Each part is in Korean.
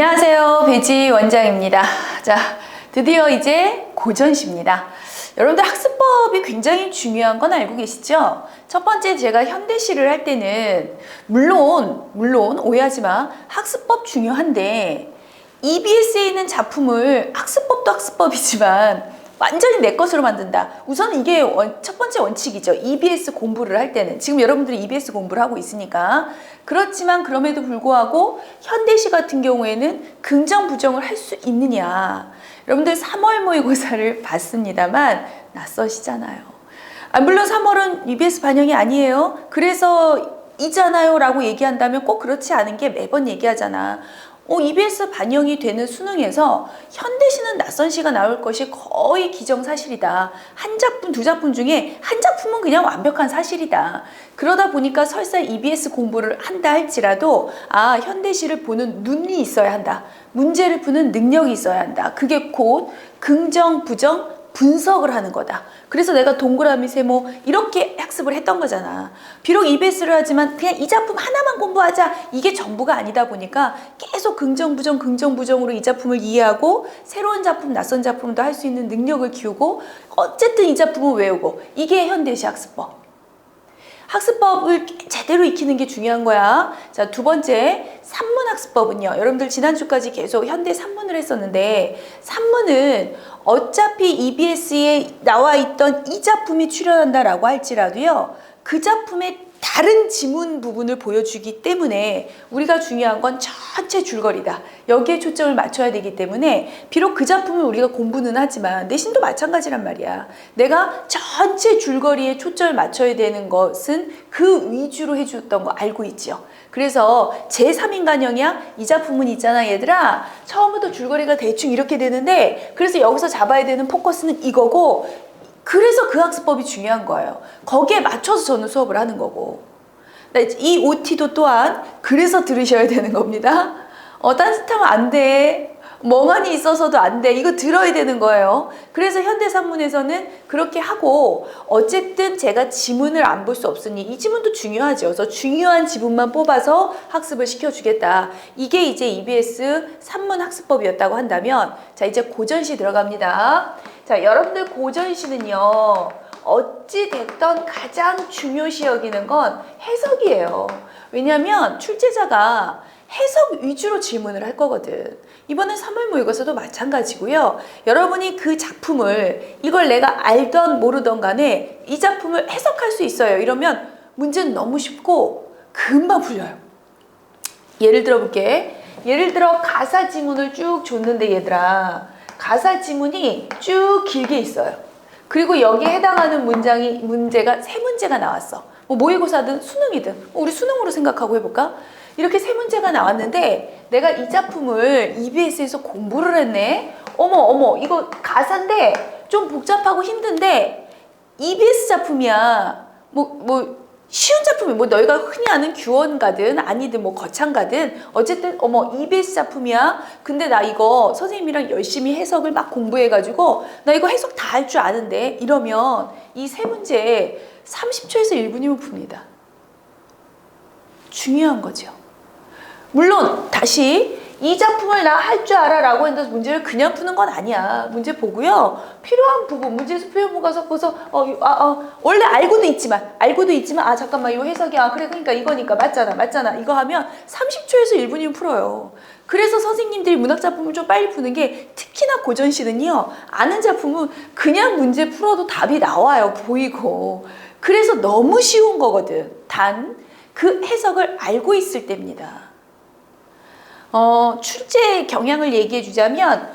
안녕하세요. 배지 원장입니다. 자, 드디어 이제 고전시입니다. 여러분들 학습법이 굉장히 중요한 건 알고 계시죠? 첫 번째 제가 현대시를 할 때는 물론 오해하지 마. 학습법 중요한데 EBS에 있는 작품을 학습법도 학습법이지만 완전히 내 것으로 만든다. 우선 이게 첫 번째 원칙이죠. EBS 공부를 할 때는. 지금 여러분들이 EBS 공부를 하고 있으니까. 그렇지만 그럼에도 불구하고 현대시 같은 경우에는 긍정, 부정을 할 수 있느냐. 여러분들 3월 모의고사를 봤습니다만 낯서시잖아요. 물론 3월은 EBS 반영이 아니에요. 그래서 이잖아요 라고 얘기한다면 꼭 그렇지 않은 게 매번 얘기하잖아. EBS 반영이 되는 수능에서 현대시는 낯선시가 나올 것이 거의 기정사실이다. 한 작품, 두 작품 중에 한 작품은 그냥 완벽한 사실이다. 그러다 보니까 설사 EBS 공부를 한다 할지라도 현대시를 보는 눈이 있어야 한다. 문제를 푸는 능력이 있어야 한다. 그게 곧 긍정, 부정, 분석을 하는 거다. 그래서 내가 동그라미, 세모 이렇게 학습을 했던 거잖아. 비록 EBS를 하지만 그냥 이 작품 하나만 공부하자 이게 전부가 아니다 보니까 계속 긍정, 부정으로 이 작품을 이해하고 새로운 작품, 낯선 작품도 할 수 있는 능력을 키우고 어쨌든 이 작품을 외우고 이게 현대시 학습법. 학습법을 제대로 익히는 게 중요한 거야. 자, 두 번째, 산문 학습법은요. 여러분들 지난주까지 계속 현대 산문을 했었는데 산문은 어차피 EBS에 나와 있던 이 작품이 출연한다라고 할지라도요. 그 작품의 다른 지문 부분을 보여주기 때문에 우리가 중요한 건 전체 줄거리다. 여기에 초점을 맞춰야 되기 때문에 비록 그 작품을 우리가 공부는 하지만 내신도 마찬가지란 말이야. 내가 전체 줄거리에 초점을 맞춰야 되는 것은 그 위주로 해줬던 거 알고 있죠. 그래서 제3인간형이야. 이 작품은 있잖아 얘들아. 처음부터 줄거리가 대충 이렇게 되는데 그래서 여기서 잡아야 되는 포커스는 이거고 그래서 그 학습법이 중요한 거예요. 거기에 맞춰서 저는 수업을 하는 거고. 이 OT도 또한 그래서 들으셔야 되는 겁니다. 딴짓하면 안 돼. 멍하니 있어서도 안 돼. 이거 들어야 되는 거예요. 그래서 현대산문에서는 그렇게 하고 어쨌든 제가 지문을 안 볼 수 없으니 이 지문도 중요하죠. 그래서 중요한 지문만 뽑아서 학습을 시켜주겠다. 이게 이제 EBS 산문 학습법이었다고 한다면 자 이제 고전시 들어갑니다. 자 여러분들 고전시는요. 어찌됐던 가장 중요시 여기는 건 해석이에요. 왜냐하면 출제자가 해석 위주로 질문을 할 거거든. 이번엔 3월 모의고사도 마찬가지고요. 여러분이 그 작품을 이걸 내가 알던 모르던 간에 이 작품을 해석할 수 있어요. 이러면 문제는 너무 쉽고 금방 풀려요. 예를 들어 볼게. 예를 들어 가사 지문을 쭉 줬는데 얘들아 가사 지문이 쭉 길게 있어요. 그리고 여기에 해당하는 문제가 세 문제가 나왔어. 모의고사든 수능이든 우리 수능으로 생각하고 해볼까? 이렇게 세 문제가 나왔는데 내가 이 작품을 EBS에서 공부를 했네. 어머 이거 가사인데 좀 복잡하고 힘든데 EBS 작품이야. 쉬운 작품이 너희가 흔히 아는 규원가든 아니든 거창가든 어쨌든 EBS 작품이야. 근데 나 이거 선생님이랑 열심히 해석을 막 공부해가지고 나 이거 해석 다 할 줄 아는데 이러면 이 세 문제 30초에서 1분이면 풉니다. 중요한 거죠. 물론 다시 이 작품을 나 할 줄 알아 라고 해서 문제를 그냥 푸는 건 아니야. 문제 보고요. 필요한 부분, 문제에서 표현모가 섞어서 원래 알고도 있지만 잠깐만 이거 해석이야. 그래 그러니까 이거니까 맞잖아. 이거 하면 30초에서 1분이면 풀어요. 그래서 선생님들이 문학작품을 좀 빨리 푸는 게 특히나 고전시는요. 아는 작품은 그냥 문제 풀어도 답이 나와요. 보이고. 그래서 너무 쉬운 거거든. 단 그 해석을 알고 있을 때입니다. 출제 경향을 얘기해 주자면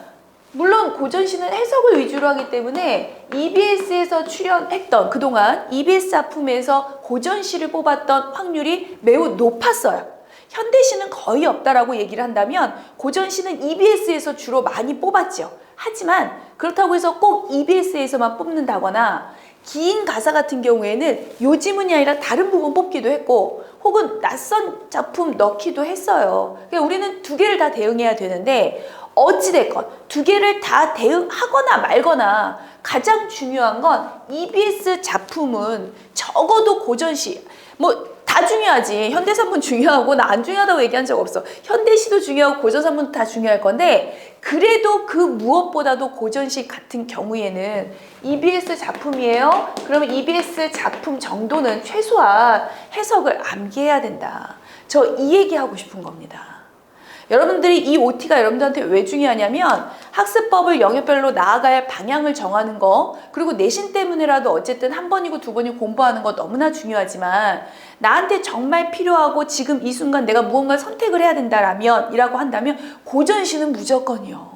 물론 고전시는 해석을 위주로 하기 때문에 EBS에서 출연했던 그동안 EBS 작품에서 고전시를 뽑았던 확률이 매우 높았어요. 현대시는 거의 없다라고 얘기를 한다면 고전시는 EBS에서 주로 많이 뽑았죠. 하지만 그렇다고 해서 꼭 EBS에서만 뽑는다거나 긴 가사 같은 경우에는 요 지문이 아니라 다른 부분 뽑기도 했고 혹은 낯선 작품 넣기도 했어요. 그러니까 우리는 두 개를 다 대응해야 되는데 어찌됐건 두 개를 다 대응하거나 말거나 가장 중요한 건 EBS 작품은 적어도 고전시 다 다 중요하지. 현대산문 중요하고 나 안 중요하다고 얘기한 적 없어. 현대시도 중요하고 고전산문도 다 중요할 건데 그래도 그 무엇보다도 고전시 같은 경우에는 EBS 작품이에요. 그러면 EBS 작품 정도는 최소한 해석을 암기해야 된다. 저 이 얘기하고 싶은 겁니다. 여러분들이 이 OT가 여러분들한테 왜 중요하냐면 학습법을 영역별로 나아갈 방향을 정하는 거, 그리고 내신 때문에라도 어쨌든 한 번이고 두 번이고 공부하는 거 너무나 중요하지만 나한테 정말 필요하고 지금 이 순간 내가 무언가를 선택을 해야 된다라면 이라고 한다면 고전시는 무조건이요.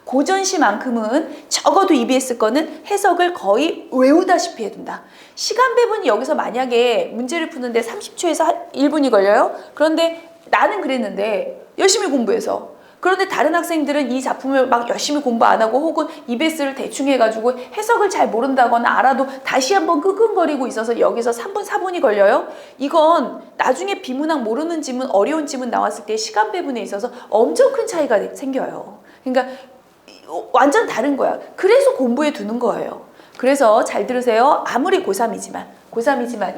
고전시만큼은 적어도 EBS 거는 해석을 거의 외우다시피 해둔다. 시간 배분이 여기서 만약에 문제를 푸는데 30초에서 1분이 걸려요? 그런데 나는 그랬는데 열심히 공부해서, 그런데 다른 학생들은 이 작품을 막 열심히 공부 안 하고 혹은 EBS를 대충 해가지고 해석을 잘 모른다거나 알아도 다시 한번 끙끙거리고 있어서 여기서 3분, 4분이 걸려요? 이건 나중에 비문학 모르는 지문, 어려운 지문 나왔을 때 시간 배분에 있어서 엄청 큰 차이가 생겨요. 그러니까 완전 다른 거야. 그래서 공부해 두는 거예요. 그래서 잘 들으세요. 아무리 고3이지만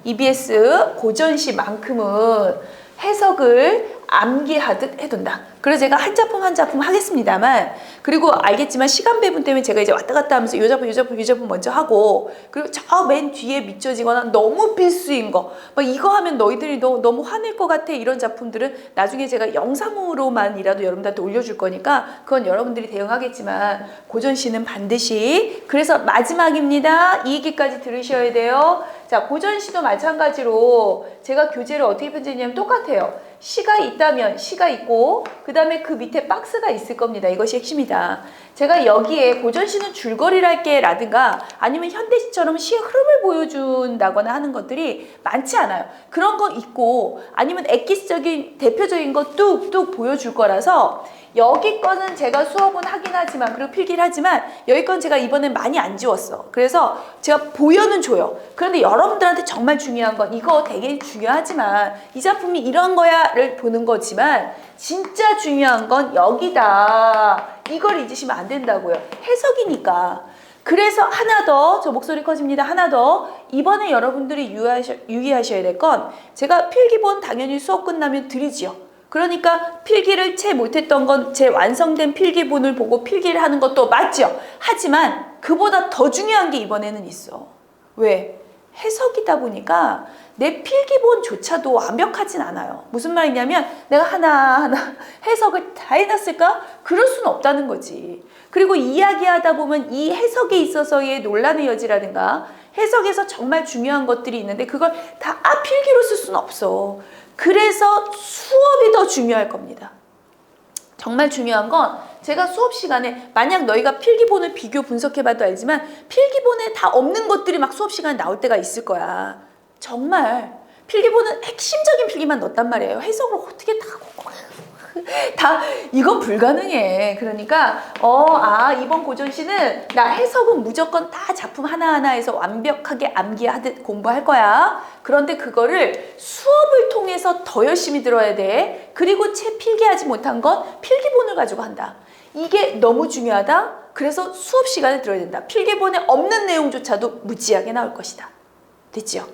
EBS 고전시만큼은 해석을 암기하듯 해둔다. 그래서 제가 한 작품 하겠습니다만, 그리고 알겠지만 시간 배분 때문에 제가 이제 왔다 갔다 하면서 이 작품 먼저 하고, 그리고 저 맨 뒤에 밑져지거나 너무 필수인 거, 막 이거 하면 너희들이 너무 화낼 것 같아 이런 작품들은 나중에 제가 영상으로만이라도 여러분들한테 올려줄 거니까 그건 여러분들이 대응하겠지만 고전시는 반드시. 그래서 마지막입니다. 이 얘기까지 들으셔야 돼요. 자, 고전시도 마찬가지로 제가 교재를 어떻게 편집했냐면 똑같아요. 시가 있다면 시가 있고 그 다음에 그 밑에 박스가 있을 겁니다. 이것이 핵심이다. 제가 여기에 고전시는 줄거리랄게 라든가 아니면 현대시처럼 시의 흐름을 보여준다거나 하는 것들이 많지 않아요. 그런 거 있고 아니면 엑기스적인 대표적인 거 뚝뚝 보여줄 거라서 여기 거는 제가 수업은 하긴 하지만 그리고 필기를 하지만 여기 건 제가 이번엔 많이 안 지웠어. 그래서 제가 보여는 줘요. 그런데 여러분들한테 정말 중요한 건 이거 되게 중요하지만 이 작품이 이런 거야 를 보는 거지만 진짜 중요한 건 여기다. 이걸 잊으시면 안 된다고요. 해석이니까. 그래서 하나 더, 저 목소리 커집니다. 하나 더. 이번에 여러분들이 유의하셔야 될 건 제가 필기본 당연히 수업 끝나면 드리지요. 그러니까 필기를 채 못했던 건 제 완성된 필기본을 보고 필기를 하는 것도 맞죠. 하지만 그보다 더 중요한 게 이번에는 있어. 왜? 해석이다 보니까 내 필기본조차도 완벽하진 않아요. 무슨 말이냐면 내가 하나하나 해석을 다 해놨을까? 그럴 수는 없다는 거지. 그리고 이야기하다 보면 이 해석에 있어서의 논란의 여지라든가 해석에서 정말 중요한 것들이 있는데 그걸 다 필기로 쓸 수는 없어. 그래서 수업이 더 중요할 겁니다. 정말 중요한 건 제가 수업 시간에 만약 너희가 필기본을 비교 분석해봐도 알지만 필기본에 다 없는 것들이 막 수업 시간에 나올 때가 있을 거야. 정말 필기본은 핵심적인 필기만 넣었단 말이에요. 해석을 어떻게 다 이건 불가능해. 그러니까 이번 고전시는 나 해석은 무조건 다 작품 하나하나에서 완벽하게 암기하듯 공부할 거야. 그런데 그거를 수업을 통해서 더 열심히 들어야 돼. 그리고 채 필기하지 못한 건 필기본을 가지고 한다. 이게 너무 중요하다. 그래서 수업 시간에 들어야 된다. 필기본에 없는 내용조차도 무지하게 나올 것이다. 됐죠?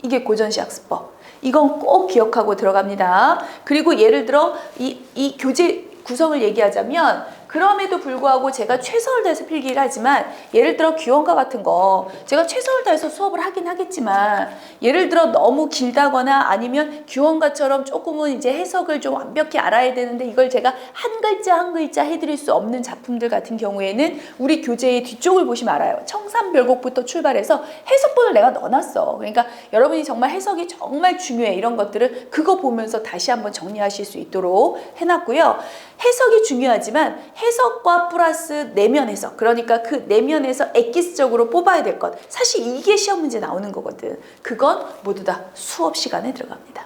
이게 고전시 학습법. 이건 꼭 기억하고 들어갑니다. 그리고 예를 들어 이 교재 구성을 얘기하자면 그럼에도 불구하고 제가 최선을 다해서 필기를 하지만 예를 들어 규원가 같은 거 제가 최선을 다해서 수업을 하긴 하겠지만 예를 들어 너무 길다거나 아니면 규원가처럼 조금은 이제 해석을 좀 완벽히 알아야 되는데 이걸 제가 한 글자 한 글자 해드릴 수 없는 작품들 같은 경우에는 우리 교재의 뒤쪽을 보시면 알아요. 청산별곡부터 출발해서 해석본을 내가 넣어놨어. 그러니까 여러분이 정말 해석이 정말 중요해. 이런 것들을 그거 보면서 다시 한번 정리하실 수 있도록 해놨고요. 해석이 중요하지만 해석과 플러스 내면 해석, 그러니까 그 내면에서 엑기스적으로 뽑아야 될 것, 사실 이게 시험 문제 나오는 거거든. 그건 모두 다 수업 시간에 들어갑니다.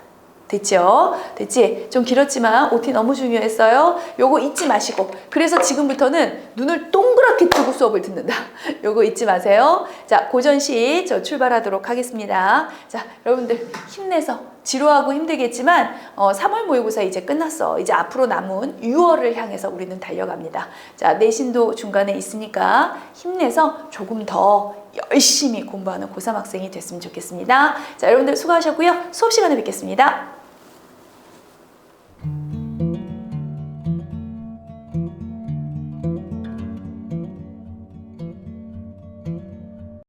됐죠? 됐지? 좀 길었지만 OT 너무 중요했어요. 요거 잊지 마시고, 그래서 지금부터는 눈을 동그랗게 뜨고 수업을 듣는다. 요거 잊지 마세요. 자, 고전시 저 출발하도록 하겠습니다. 자, 여러분들 힘내서 지루하고 힘들겠지만 3월 모의고사 이제 끝났어. 이제 앞으로 남은 6월을 향해서 우리는 달려갑니다. 자, 내신도 중간에 있으니까 힘내서 조금 더 열심히 공부하는 고3 학생이 됐으면 좋겠습니다. 자, 여러분들 수고하셨고요. 수업 시간에 뵙겠습니다.